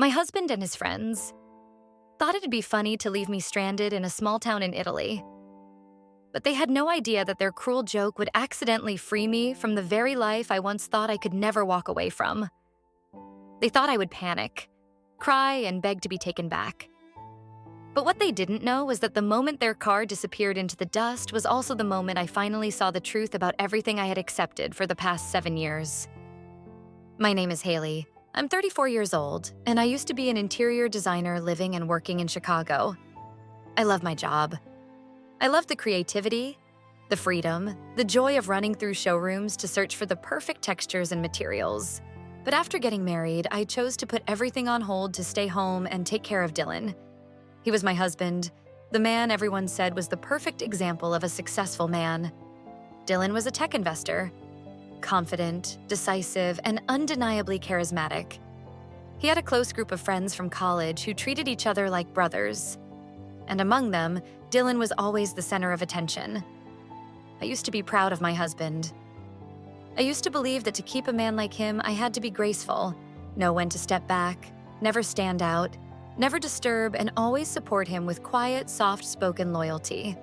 My husband and his friends thought it'd be funny to leave me stranded in a small town in Italy, but they had no idea that their cruel joke would accidentally free me from the very life I once thought I could never walk away from. They thought I would panic, cry, and beg to be taken back. But what they didn't know was that the moment their car disappeared into the dust was also the moment I finally saw the truth about everything I had accepted for the past 7 years. My name is Haley. I'm 34 years old, and I used to be an interior designer living and working in Chicago. I love my job. I love the creativity, the freedom, the joy of running through showrooms to search for the perfect textures and materials. But after getting married, I chose to put everything on hold to stay home and take care of Dylan. He was my husband, the man everyone said was the perfect example of a successful man. Dylan was a tech investor, confident, decisive, and undeniably charismatic. He had a close group of friends from college who treated each other like brothers. And among them, Dylan was always the center of attention. I used to be proud of my husband. I used to believe that to keep a man like him, I had to be graceful, know when to step back, never stand out, never disturb, and always support him with quiet, soft-spoken loyalty.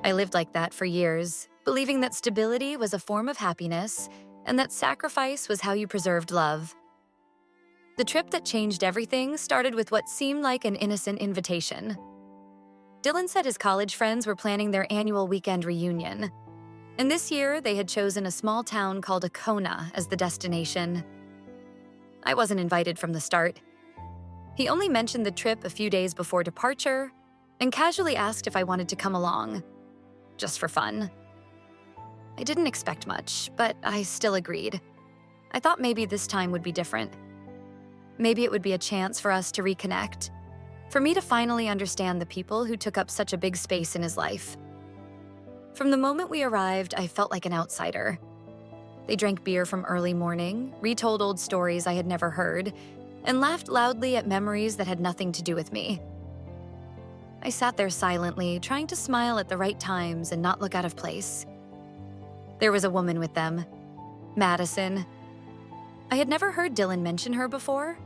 I lived like that for years, believing that stability was a form of happiness and that sacrifice was how you preserved love. The trip that changed everything started with what seemed like an innocent invitation. Dylan said his college friends were planning their annual weekend reunion, and this year they had chosen a small town called Acona as the destination. I wasn't invited from the start. He only mentioned the trip a few days before departure and casually asked if I wanted to come along, just for fun. I didn't expect much, but I still agreed. I thought maybe this time would be different. Maybe it would be a chance for us to reconnect, for me to finally understand the people who took up such a big space in his life. From the moment we arrived, I felt like an outsider. They drank beer from early morning, retold old stories I had never heard, and laughed loudly at memories that had nothing to do with me. I sat there silently, trying to smile at the right times and not look out of place. There was a woman with them, Madison. I had never heard Dylan mention her before.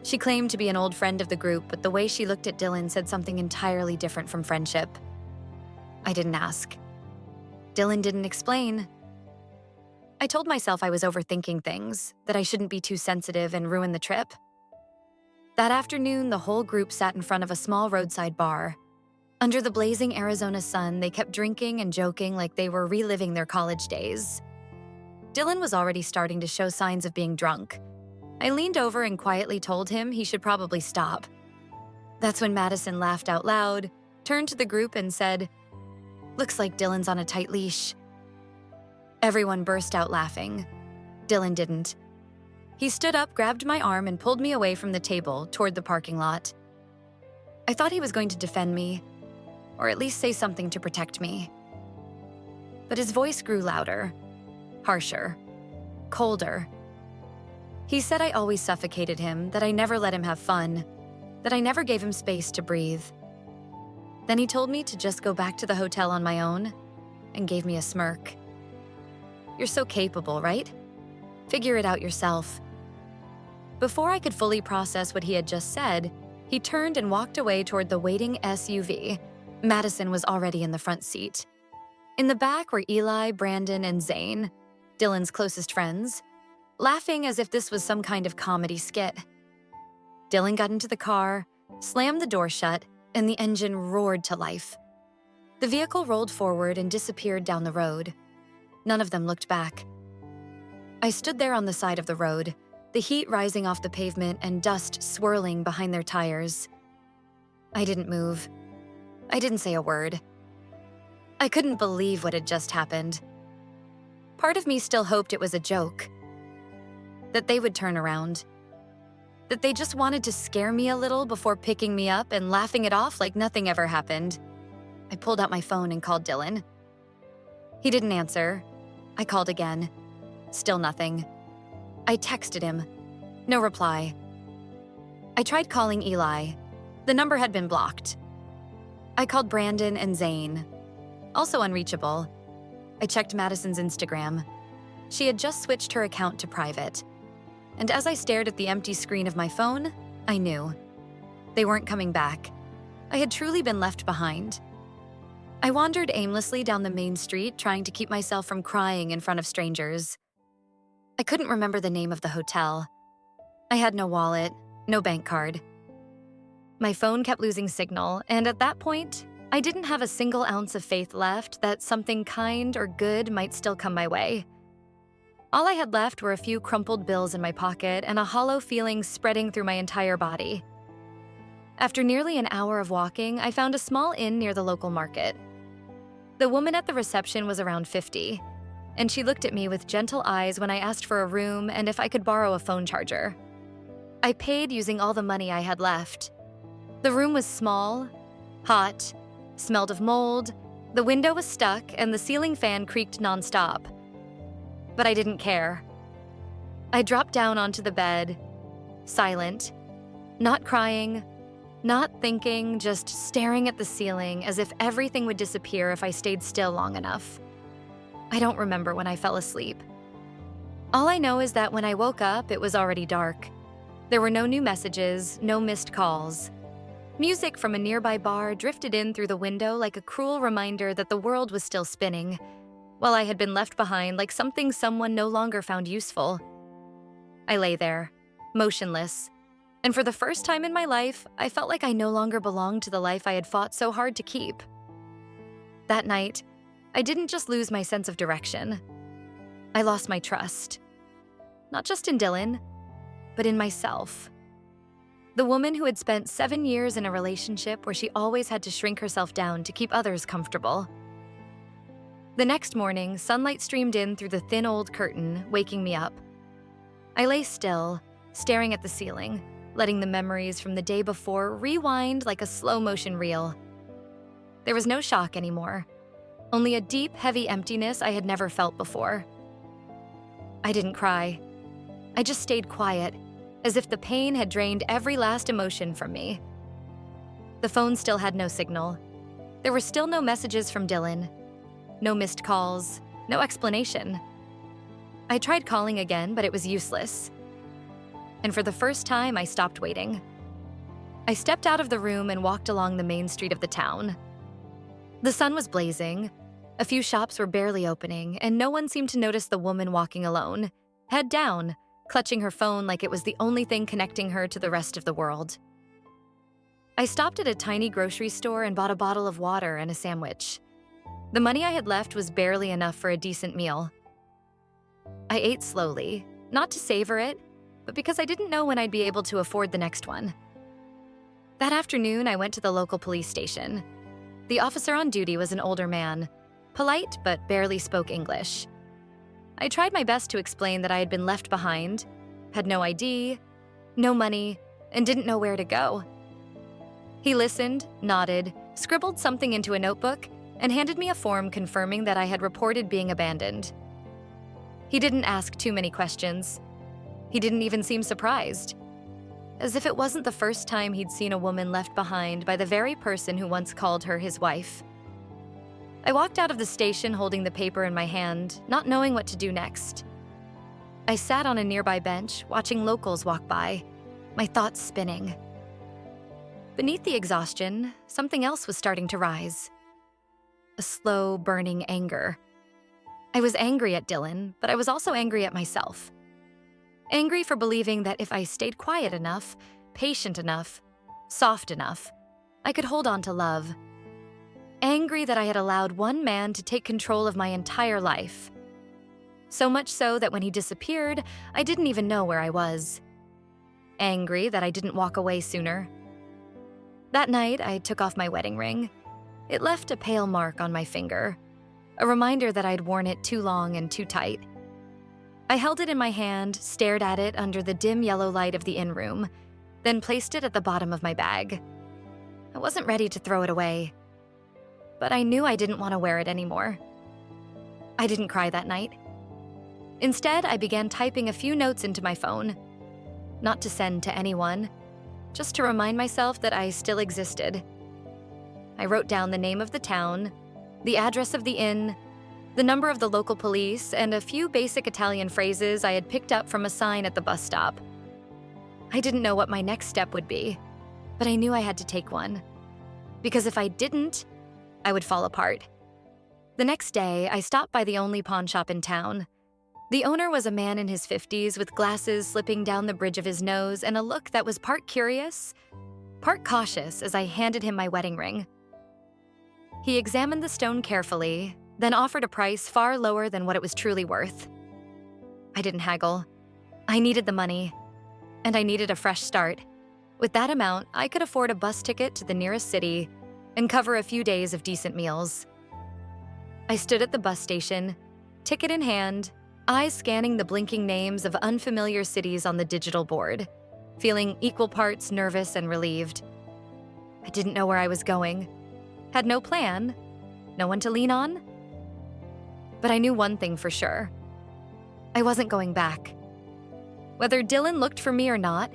She claimed to be an old friend of the group, but the way she looked at Dylan said something entirely different from friendship. I didn't ask. Dylan didn't explain. I told myself I was overthinking things, that I shouldn't be too sensitive and ruin the trip. That afternoon, the whole group sat in front of a small roadside bar. Under the blazing Arizona sun, they kept drinking and joking like they were reliving their college days. Dylan was already starting to show signs of being drunk. I leaned over and quietly told him he should probably stop. That's when Madison laughed out loud, turned to the group and said, "Looks like Dylan's on a tight leash." Everyone burst out laughing. Dylan didn't. He stood up, grabbed my arm, and pulled me away from the table toward the parking lot. I thought he was going to defend me, or at least say something to protect me. But his voice grew louder, harsher, colder. He said I always suffocated him, that I never let him have fun, that I never gave him space to breathe. Then he told me to just go back to the hotel on my own and gave me a smirk. "You're so capable, right? Figure it out yourself." Before I could fully process what he had just said, he turned and walked away toward the waiting SUV. Madison was already in the front seat. In the back were Eli, Brandon, and Zane, Dylan's closest friends, laughing as if this was some kind of comedy skit. Dylan got into the car, slammed the door shut, and the engine roared to life. The vehicle rolled forward and disappeared down the road. None of them looked back. I stood there on the side of the road, the heat rising off the pavement and dust swirling behind their tires. I didn't move. I didn't say a word. I couldn't believe what had just happened. Part of me still hoped it was a joke, that they would turn around, that they just wanted to scare me a little before picking me up and laughing it off like nothing ever happened. I pulled out my phone and called Dylan. He didn't answer. I called again. Still nothing. I texted him. No reply. I tried calling Eli. The number had been blocked. I called Brandon and Zane. Also unreachable. I checked Madison's Instagram. She had just switched her account to private. and as I stared at the empty screen of my phone, I knew. They weren't coming back. I had truly been left behind. I wandered aimlessly down the main street, trying to keep myself from crying in front of strangers. I couldn't remember the name of the hotel. I had no wallet, no bank card. My phone kept losing signal, and at that point, I didn't have a single ounce of faith left that something kind or good might still come my way. All I had left were a few crumpled bills in my pocket and a hollow feeling spreading through my entire body. After nearly an hour of walking, I found a small inn near the local market. The woman at the reception was around 50, and she looked at me with gentle eyes when I asked for a room and if I could borrow a phone charger. I paid using all the money I had left. The room was small, hot, smelled of mold, the window was stuck, and the ceiling fan creaked nonstop. But I didn't care. I dropped down onto the bed, silent, not crying, not thinking, just staring at the ceiling as if everything would disappear if I stayed still long enough. I don't remember when I fell asleep. All I know is that when I woke up, it was already dark. There were no new messages, no missed calls. Music from a nearby bar drifted in through the window like a cruel reminder that the world was still spinning, while I had been left behind like something someone no longer found useful. I lay there, motionless, and for the first time in my life, I felt like I no longer belonged to the life I had fought so hard to keep. That night, I didn't just lose my sense of direction. I lost my trust. Not just in Dylan, but in myself. The woman who had spent 7 years in a relationship where she always had to shrink herself down to keep others comfortable. The next morning, sunlight streamed in through the thin old curtain, waking me up. I lay still, staring at the ceiling, letting the memories from the day before rewind like a slow-motion reel. There was no shock anymore, only a deep, heavy emptiness I had never felt before. I didn't cry. I just stayed quiet, as if the pain had drained every last emotion from me. The phone still had no signal. There were still no messages from Dylan. No missed calls, no explanation. I tried calling again, but it was useless. And for the first time, I stopped waiting. I stepped out of the room and walked along the main street of the town. The sun was blazing, a few shops were barely opening, and no one seemed to notice the woman walking alone, head down, clutching her phone like it was the only thing connecting her to the rest of the world. I stopped at a tiny grocery store and bought a bottle of water and a sandwich. The money I had left was barely enough for a decent meal. I ate slowly, not to savor it, but because I didn't know when I'd be able to afford the next one. That afternoon, I went to the local police station. The officer on duty was an older man, polite but barely spoke English. I tried my best to explain that I had been left behind, had no ID, no money, and didn't know where to go. He listened, nodded, scribbled something into a notebook, and handed me a form confirming that I had reported being abandoned. He didn't ask too many questions. He didn't even seem surprised, as if it wasn't the first time he'd seen a woman left behind by the very person who once called her his wife. I walked out of the station holding the paper in my hand, not knowing what to do next. I sat on a nearby bench, watching locals walk by, my thoughts spinning. Beneath the exhaustion, something else was starting to rise. A slow, burning anger. I was angry at Dylan, but I was also angry at myself. Angry for believing that if I stayed quiet enough, patient enough, soft enough, I could hold on to love. Angry that I had allowed one man to take control of my entire life. So much so that when he disappeared, I didn't even know where I was. Angry that I didn't walk away sooner. That night, I took off my wedding ring. It left a pale mark on my finger, a reminder that I'd worn it too long and too tight. I held it in my hand, stared at it under the dim yellow light of the inn room, then placed it at the bottom of my bag. I wasn't ready to throw it away, but I knew I didn't want to wear it anymore. I didn't cry that night. Instead, I began typing a few notes into my phone, not to send to anyone, just to remind myself that I still existed. I wrote down the name of the town, the address of the inn, the number of the local police, and a few basic Italian phrases I had picked up from a sign at the bus stop. I didn't know what my next step would be, but I knew I had to take one. Because if I didn't, I would fall apart. The next day, I stopped by the only pawn shop in town. The owner was a man in his 50s with glasses slipping down the bridge of his nose and a look that was part curious, part cautious as I handed him my wedding ring. He examined the stone carefully, then offered a price far lower than what it was truly worth. I didn't haggle. I needed the money, and I needed a fresh start. With that amount, I could afford a bus ticket to the nearest city and cover a few days of decent meals. I stood at the bus station, ticket in hand, eyes scanning the blinking names of unfamiliar cities on the digital board, feeling equal parts nervous and relieved. I didn't know where I was going, had no plan, no one to lean on. But I knew one thing for sure. I wasn't going back. Whether Dylan looked for me or not,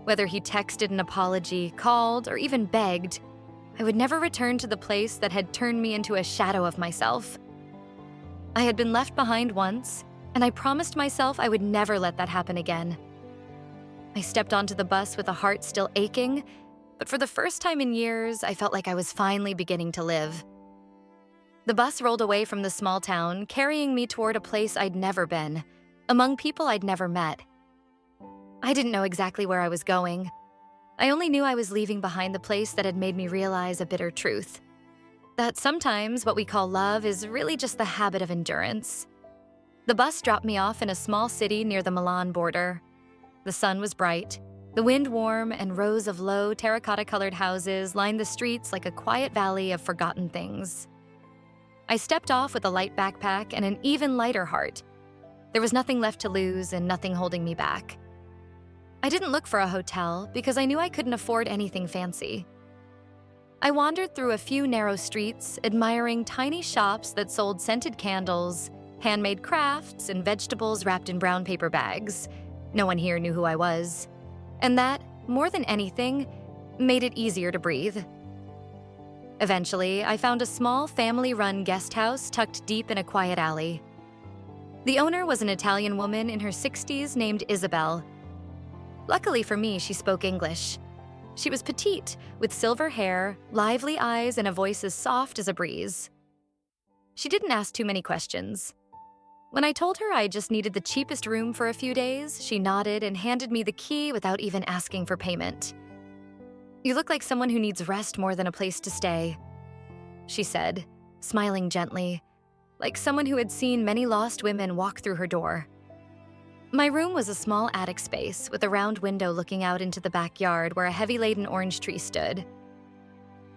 whether he texted an apology, called, or even begged, I would never return to the place that had turned me into a shadow of myself. I had been left behind once, and I promised myself I would never let that happen again. I stepped onto the bus with a heart still aching, but for the first time in years, I felt like I was finally beginning to live. The bus rolled away from the small town, carrying me toward a place I'd never been, among people I'd never met. I didn't know exactly where I was going. I only knew I was leaving behind the place that had made me realize a bitter truth. That sometimes what we call love is really just the habit of endurance. The bus dropped me off in a small city near the Milan border. The sun was bright, the wind warm, and rows of low, terracotta-colored houses lined the streets like a quiet valley of forgotten things. I stepped off with a light backpack and an even lighter heart. There was nothing left to lose and nothing holding me back. I didn't look for a hotel because I knew I couldn't afford anything fancy. I wandered through a few narrow streets, admiring tiny shops that sold scented candles, handmade crafts, and vegetables wrapped in brown paper bags. No one here knew who I was. And that, more than anything, made it easier to breathe. Eventually, I found a small family-run guest house tucked deep in a quiet alley. The owner was an Italian woman in her 60s named Isabel. Luckily for me, she spoke English. She was petite, with silver hair, lively eyes, and a voice as soft as a breeze. She didn't ask too many questions. When I told her I just needed the cheapest room for a few days, she nodded and handed me the key without even asking for payment. "You look like someone who needs rest more than a place to stay," she said, smiling gently, like someone who had seen many lost women walk through her door. My room was a small attic space with a round window looking out into the backyard where a heavy-laden orange tree stood.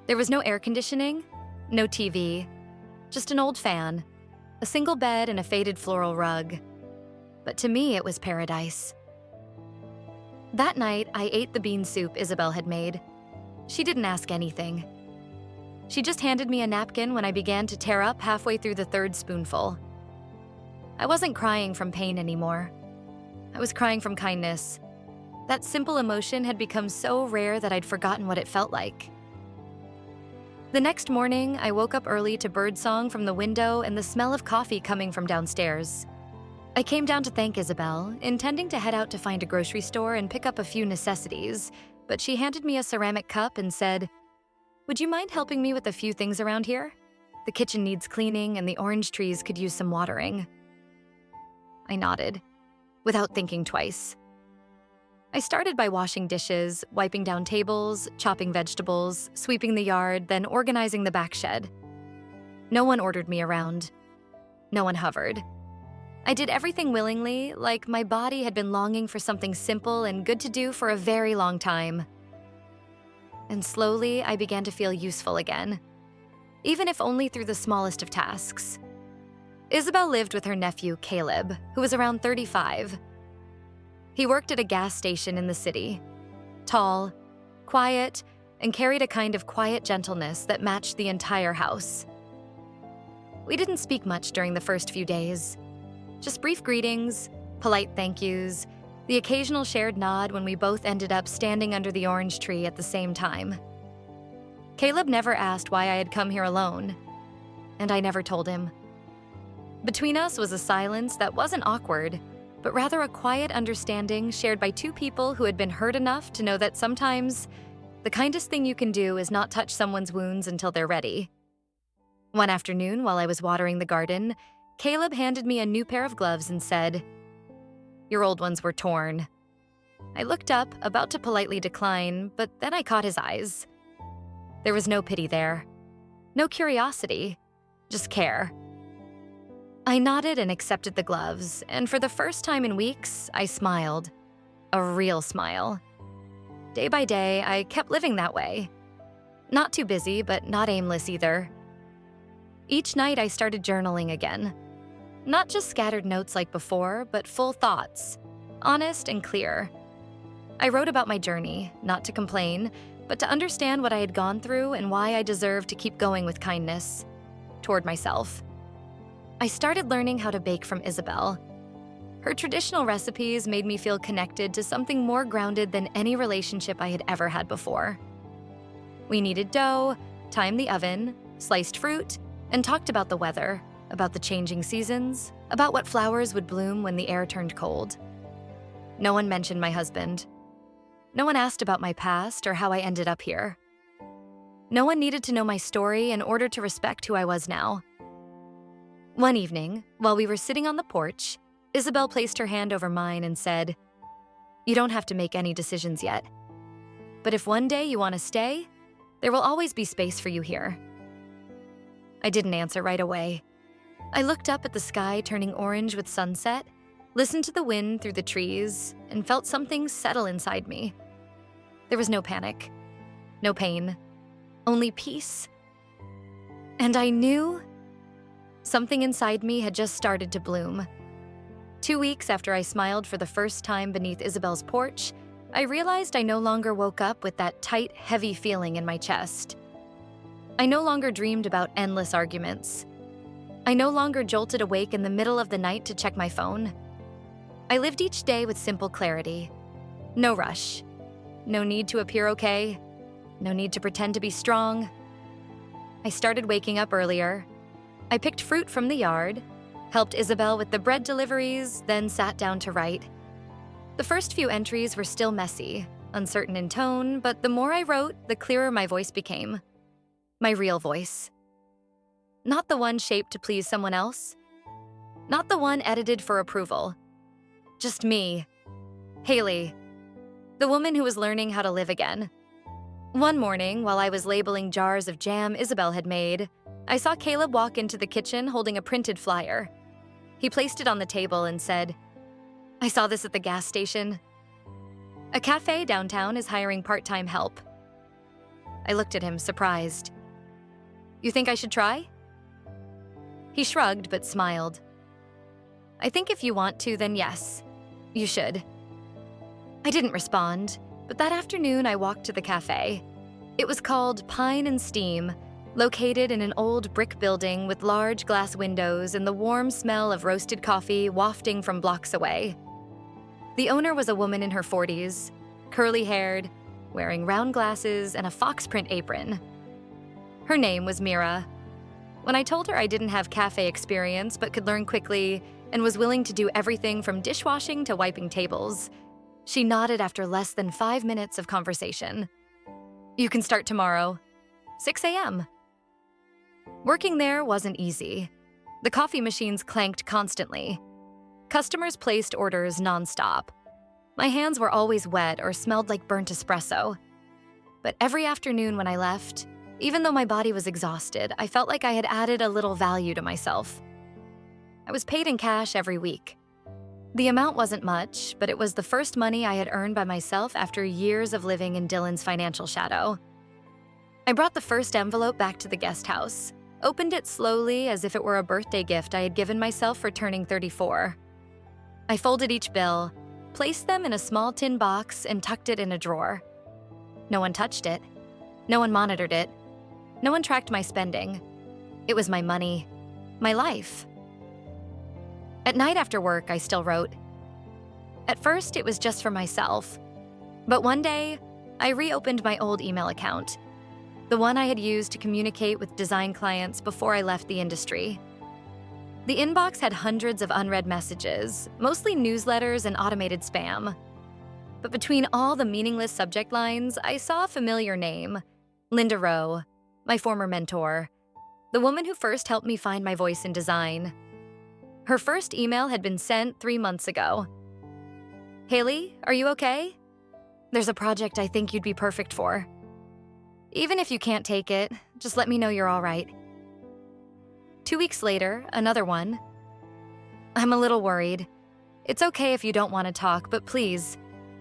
There was no air conditioning, no TV, just an old fan, a single bed, and a faded floral rug. But to me, it was paradise. That night, I ate the bean soup Isabel had made. She didn't ask anything. She just handed me a napkin when I began to tear up halfway through the third spoonful. I wasn't crying from pain anymore. I was crying from kindness. That simple emotion had become so rare that I'd forgotten what it felt like. The next morning, I woke up early to birdsong from the window and the smell of coffee coming from downstairs. I came down to thank Isabel, intending to head out to find a grocery store and pick up a few necessities, but she handed me a ceramic cup and said, "Would you mind helping me with a few things around here? The kitchen needs cleaning and the orange trees could use some watering." I nodded, without thinking twice. I started by washing dishes, wiping down tables, chopping vegetables, sweeping the yard, then organizing the back shed. No one ordered me around. No one hovered. I did everything willingly, like my body had been longing for something simple and good to do for a very long time. And slowly, I began to feel useful again, even if only through the smallest of tasks. Isabel lived with her nephew, Caleb, who was around 35. He worked at a gas station in the city. Tall, quiet, and carried a kind of quiet gentleness that matched the entire house. We didn't speak much during the first few days. Just brief greetings, polite thank yous, the occasional shared nod when we both ended up standing under the orange tree at the same time. Caleb never asked why I had come here alone, and I never told him. Between us was a silence that wasn't awkward, but rather a quiet understanding shared by two people who had been hurt enough to know that sometimes the kindest thing you can do is not touch someone's wounds until they're ready. One afternoon, while I was watering the garden, Caleb handed me a new pair of gloves and said, "Your old ones were torn." I looked up, about to politely decline, but then I caught his eyes. There was no pity there. No curiosity, just care. I nodded and accepted the gloves, and for the first time in weeks, I smiled. A real smile. Day by day, I kept living that way. Not too busy, but not aimless either. Each night, I started journaling again. Not just scattered notes like before, but full thoughts, honest and clear. I wrote about my journey, not to complain, but to understand what I had gone through and why I deserved to keep going with kindness toward myself. I started learning how to bake from Isabel. Her traditional recipes made me feel connected to something more grounded than any relationship I had ever had before. We kneaded dough, timed the oven, sliced fruit, and talked about the weather, about the changing seasons, about what flowers would bloom when the air turned cold. No one mentioned my husband. No one asked about my past or how I ended up here. No one needed to know my story in order to respect who I was now. One evening, while we were sitting on the porch, Isabel placed her hand over mine and said, "You don't have to make any decisions yet. But if one day you want to stay, there will always be space for you here." I didn't answer right away. I looked up at the sky turning orange with sunset, listened to the wind through the trees, and felt something settle inside me. There was no panic, no pain, only peace. And I knew something inside me had just started to bloom. 2 weeks after I smiled for the first time beneath Isabel's porch, I realized I no longer woke up with that tight, heavy feeling in my chest. I no longer dreamed about endless arguments. I no longer jolted awake in the middle of the night to check my phone. I lived each day with simple clarity. No rush. No need to appear okay. No need to pretend to be strong. I started waking up earlier. I picked fruit from the yard, helped Isabel with the bread deliveries, then sat down to write. The first few entries were still messy, uncertain in tone, but the more I wrote, the clearer my voice became. My real voice. Not the one shaped to please someone else. Not the one edited for approval. Just me, Haley, the woman who was learning how to live again. One morning, while I was labeling jars of jam Isabel had made, I saw Caleb walk into the kitchen holding a printed flyer. He placed it on the table and said, "I saw this at the gas station. A cafe downtown is hiring part-time help." I looked at him, surprised. "You think I should try?" He shrugged but smiled. "I think if you want to, then yes, you should." I didn't respond, but that afternoon I walked to the cafe. It was called Pine and Steam, located in an old brick building with large glass windows and the warm smell of roasted coffee wafting from blocks away. The owner was a woman in her 40s, curly-haired, wearing round glasses and a fox print apron. Her name was Mira. When I told her I didn't have cafe experience but could learn quickly and was willing to do everything from dishwashing to wiping tables, she nodded after less than 5 minutes of conversation. "You can start tomorrow, 6 a.m. Working there wasn't easy. The coffee machines clanked constantly. Customers placed orders nonstop. My hands were always wet or smelled like burnt espresso. But every afternoon when I left, even though my body was exhausted, I felt like I had added a little value to myself. I was paid in cash every week. The amount wasn't much, but it was the first money I had earned by myself after years of living in Dylan's financial shadow. I brought the first envelope back to the guest house, opened it slowly as if it were a birthday gift I had given myself for turning 34. I folded each bill, placed them in a small tin box, and tucked it in a drawer. No one touched it. No one monitored it. No one tracked my spending. It was my money, my life. At night after work, I still wrote. At first, it was just for myself. But one day, I reopened my old email account, the one I had used to communicate with design clients before I left the industry. The inbox had hundreds of unread messages, mostly newsletters and automated spam. But between all the meaningless subject lines, I saw a familiar name: Linda Rowe, my former mentor, the woman who first helped me find my voice in design. Her first email had been sent 3 months ago. "Haley, are you okay? There's a project I think you'd be perfect for. Even if you can't take it, just let me know you're all right." 2 weeks later, another one. "I'm a little worried. It's okay if you don't want to talk, but please,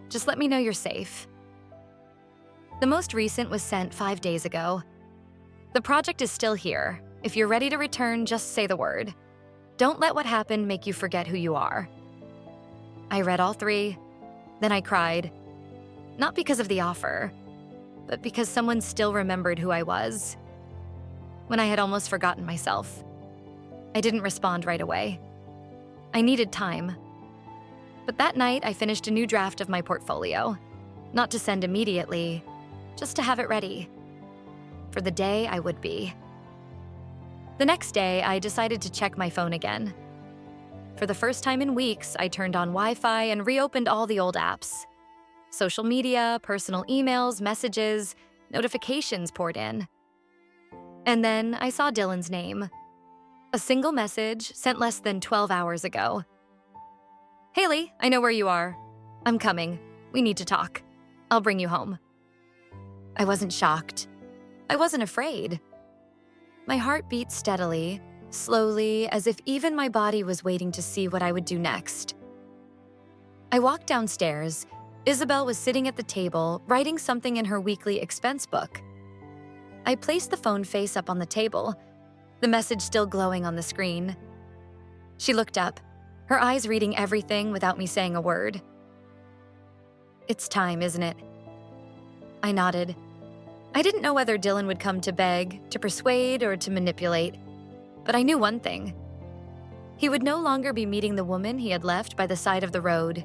just let me know you're safe." The most recent was sent 5 days ago. "The project is still here. If you're ready to return, just say the word. Don't let what happened make you forget who you are." I read all 3. Then I cried. Not because of the offer, but because someone still remembered who I was. When I had almost forgotten myself. I didn't respond right away. I needed time. But that night, I finished a new draft of my portfolio. Not to send immediately, just to have it ready. For the day I would be. The next day, I decided to check my phone again. For the first time in weeks, I turned on Wi-Fi and reopened all the old apps. Social media, personal emails, messages, notifications poured in. And then I saw Dylan's name. A single message sent less than 12 hours ago. "Haley, I know where you are. I'm coming. We need to talk. I'll bring you home." I wasn't shocked. I wasn't afraid. My heart beat steadily, slowly, as if even my body was waiting to see what I would do next. I walked downstairs. Isabel was sitting at the table, writing something in her weekly expense book. I placed the phone face up on the table, the message still glowing on the screen. She looked up, her eyes reading everything without me saying a word. "It's time, isn't it?" I nodded. I didn't know whether Dylan would come to beg, to persuade, or to manipulate. But I knew one thing. He would no longer be meeting the woman he had left by the side of the road.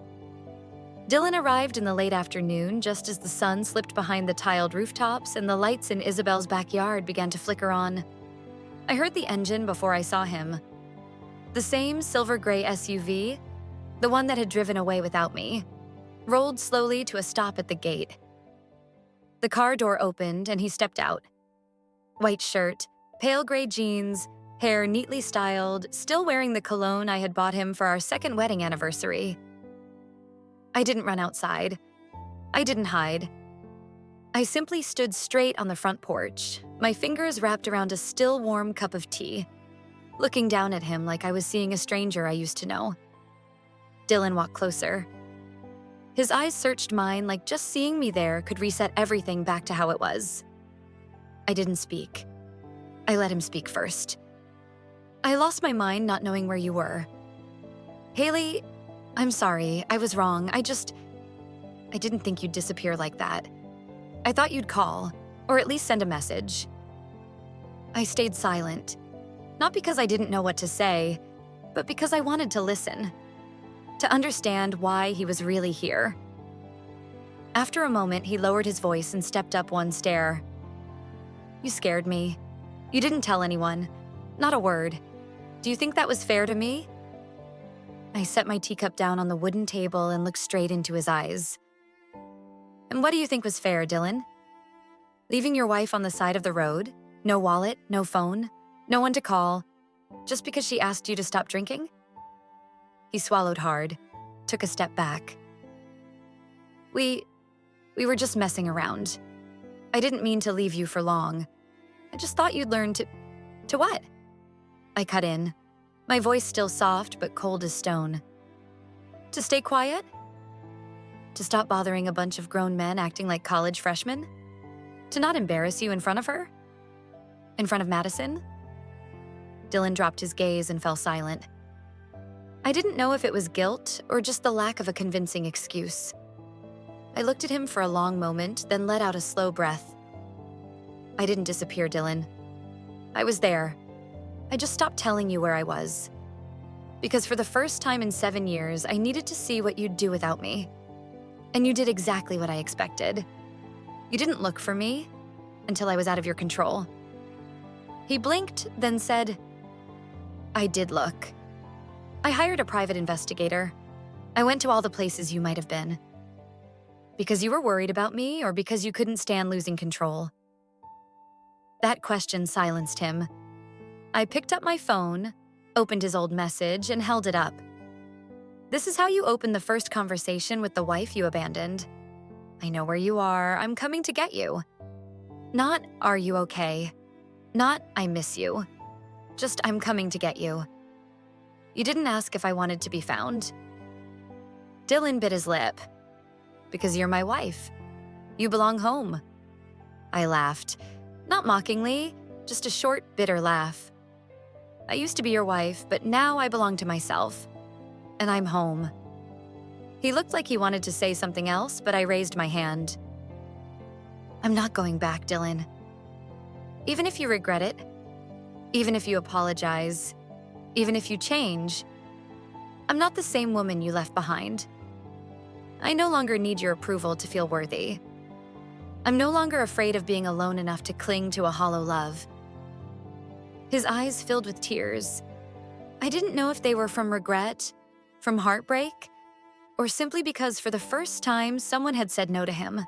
Dylan arrived in the late afternoon, just as the sun slipped behind the tiled rooftops and the lights in Isabel's backyard began to flicker on. I heard the engine before I saw him. The same silver-gray SUV, the one that had driven away without me, rolled slowly to a stop at the gate. The car door opened and he stepped out. White shirt, pale gray jeans, hair neatly styled, still wearing the cologne I had bought him for our second wedding anniversary. I didn't run outside. I didn't hide. I simply stood straight on the front porch, my fingers wrapped around a still warm cup of tea, looking down at him like I was seeing a stranger I used to know. Dylan walked closer. His eyes searched mine like just seeing me there could reset everything back to how it was. I didn't speak. I let him speak first. "I lost my mind not knowing where you were. Haley, I'm sorry, I was wrong. I didn't think you'd disappear like that. I thought you'd call, or at least send a message." I stayed silent, not because I didn't know what to say, but because I wanted to listen, to understand why he was really here. After a moment, he lowered his voice and stepped up one stair. "You scared me. You didn't tell anyone. Not a word. Do you think that was fair to me?" I set my teacup down on the wooden table and looked straight into his eyes. "And what do you think was fair, Dylan? Leaving your wife on the side of the road? No wallet, no phone, no one to call, just because she asked you to stop drinking?" He swallowed hard, took a step back. We were just messing around. I didn't mean to leave you for long. I just thought you'd learn to... To what?" I cut in, my voice still soft but cold as stone. "To stay quiet? To stop bothering a bunch of grown men acting like college freshmen? To not embarrass you in front of her? In front of Madison?" Dylan dropped his gaze and fell silent. I didn't know if it was guilt or just the lack of a convincing excuse. I looked at him for a long moment, then let out a slow breath. "I didn't disappear, Dylan. I was there. I just stopped telling you where I was. Because for the first time in 7 years, I needed to see what you'd do without me. And you did exactly what I expected. You didn't look for me until I was out of your control." He blinked, then said, I did look. I hired a private investigator. I went to all the places you might have been. Because you were worried about me or because you couldn't stand losing control? That question silenced him. I picked up my phone, opened his old message, and held it up. This is how you open the first conversation with the wife you abandoned. I know where you are. I'm coming to get you. Not, are you okay? Not, I miss you. Just, I'm coming to get you. You didn't ask if I wanted to be found. Dylan bit his lip. Because you're my wife. You belong home. I laughed. Not mockingly, just a short, bitter laugh. I used to be your wife, but now I belong to myself. And I'm home. He looked like he wanted to say something else, but I raised my hand. I'm not going back, Dylan. Even if you regret it, even if you apologize, even if you change, I'm not the same woman you left behind. I no longer need your approval to feel worthy. I'm no longer afraid of being alone enough to cling to a hollow love. His eyes filled with tears. I didn't know if they were from regret, from heartbreak, or simply because for the first time someone had said no to him.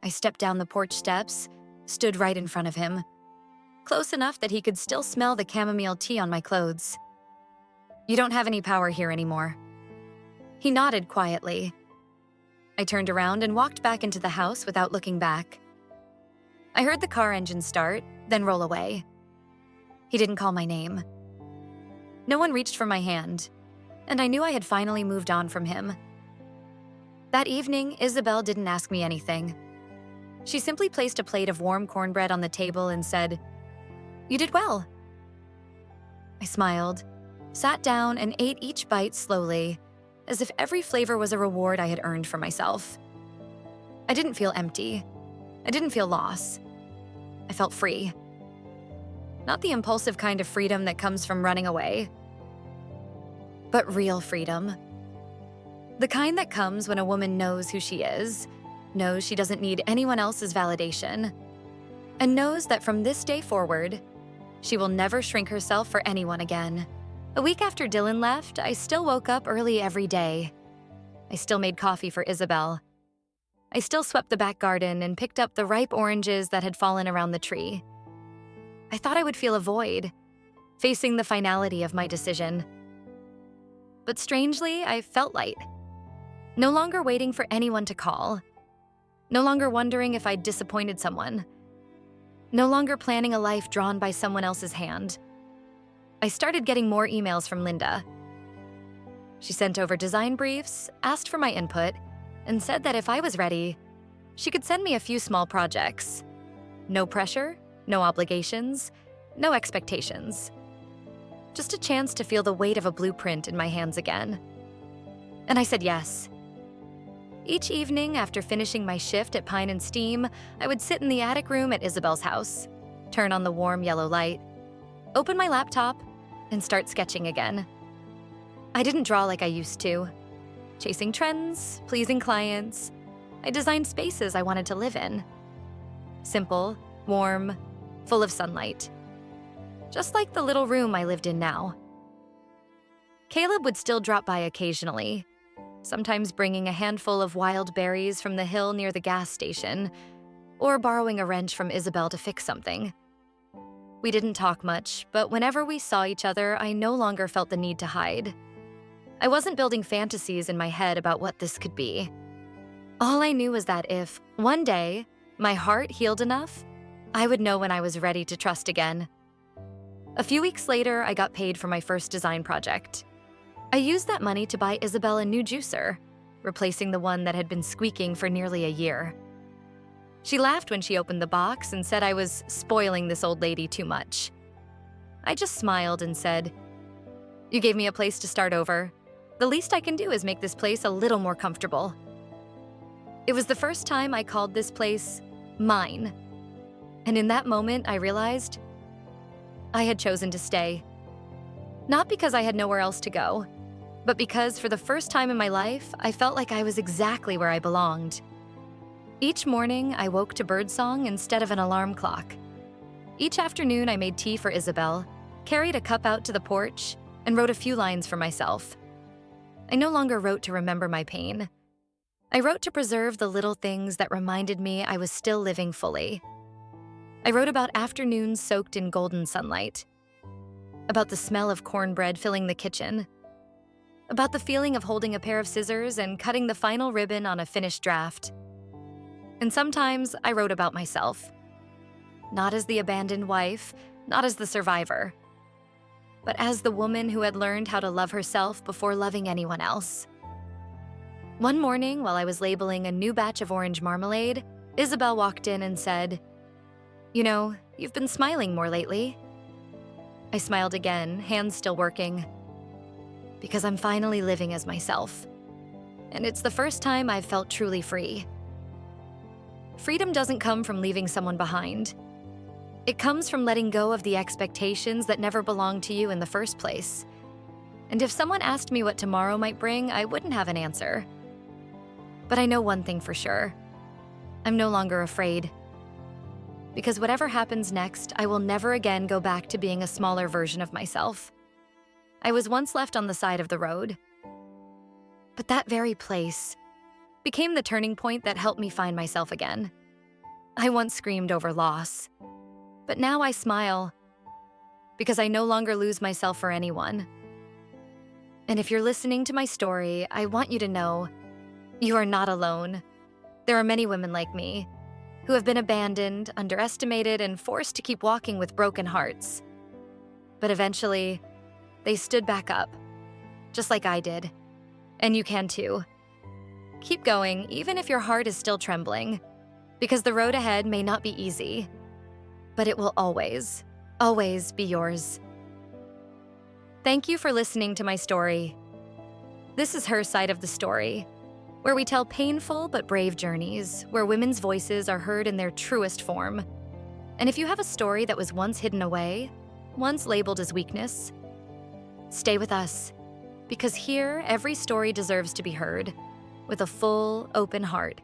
I stepped down the porch steps, stood right in front of him, close enough that he could still smell the chamomile tea on my clothes. You don't have any power here anymore. He nodded quietly. I turned around and walked back into the house without looking back. I heard the car engine start, then roll away. He didn't call my name. No one reached for my hand, and I knew I had finally moved on from him. That evening, Isabel didn't ask me anything. She simply placed a plate of warm cornbread on the table and said, "You did well." I smiled, sat down, and ate each bite slowly, as if every flavor was a reward I had earned for myself. I didn't feel empty. I didn't feel loss. I felt free. Not the impulsive kind of freedom that comes from running away, but real freedom. The kind that comes when a woman knows who she is, knows she doesn't need anyone else's validation, and knows that from this day forward, she will never shrink herself for anyone again. A week after Dylan left, I still woke up early every day. I still made coffee for Isabel. I still swept the back garden and picked up the ripe oranges that had fallen around the tree. I thought I would feel a void, facing the finality of my decision. But strangely, I felt light. No longer waiting for anyone to call. No longer wondering if I'd disappointed someone. No longer planning a life drawn by someone else's hand. I started getting more emails from Linda. She sent over design briefs, asked for my input, and said that if I was ready, she could send me a few small projects. No pressure, no obligations, no expectations. Just a chance to feel the weight of a blueprint in my hands again. And I said yes. Each evening after finishing my shift at Pine and Steam, I would sit in the attic room at Isabel's house, turn on the warm yellow light, open my laptop, and start sketching again. I didn't draw like I used to. Chasing trends, pleasing clients. I designed spaces I wanted to live in. Simple, warm, full of sunlight. Just like the little room I lived in now. Caleb would still drop by occasionally, sometimes bringing a handful of wild berries from the hill near the gas station, or borrowing a wrench from Isabel to fix something. We didn't talk much, but whenever we saw each other, I no longer felt the need to hide. I wasn't building fantasies in my head about what this could be. All I knew was that if, one day, my heart healed enough, I would know when I was ready to trust again. A few weeks later, I got paid for my first design project. I used that money to buy Isabel a new juicer, replacing the one that had been squeaking for nearly a year. She laughed when she opened the box and said I was spoiling this old lady too much. I just smiled and said, "You gave me a place to start over. The least I can do is make this place a little more comfortable." It was the first time I called this place mine. And in that moment, I realized I had chosen to stay. Not because I had nowhere else to go, but because for the first time in my life, I felt like I was exactly where I belonged. Each morning, I woke to birdsong instead of an alarm clock. Each afternoon, I made tea for Isabel, carried a cup out to the porch, and wrote a few lines for myself. I no longer wrote to remember my pain. I wrote to preserve the little things that reminded me I was still living fully. I wrote about afternoons soaked in golden sunlight, about the smell of cornbread filling the kitchen, about the feeling of holding a pair of scissors and cutting the final ribbon on a finished draft. And sometimes I wrote about myself, not as the abandoned wife, not as the survivor, but as the woman who had learned how to love herself before loving anyone else. One morning, while I was labeling a new batch of orange marmalade, Isabel walked in and said, "You know, you've been smiling more lately." I smiled again, hands still working. Because I'm finally living as myself. And it's the first time I've felt truly free. Freedom doesn't come from leaving someone behind. It comes from letting go of the expectations that never belonged to you in the first place. And if someone asked me what tomorrow might bring, I wouldn't have an answer. But I know one thing for sure. I'm no longer afraid. Because whatever happens next, I will never again go back to being a smaller version of myself. I was once left on the side of the road. But that very place became the turning point that helped me find myself again. I once screamed over loss. But now I smile because I no longer lose myself for anyone. And if you're listening to my story, I want you to know you are not alone. There are many women like me who have been abandoned, underestimated, and forced to keep walking with broken hearts. But eventually, they stood back up, just like I did. And you can too. Keep going, even if your heart is still trembling, because the road ahead may not be easy. But it will always, always be yours. Thank you for listening to my story. This is her side of the story, where we tell painful but brave journeys, where women's voices are heard in their truest form. And if you have a story that was once hidden away, once labeled as weakness, stay with us, because here every story deserves to be heard with a full, open heart.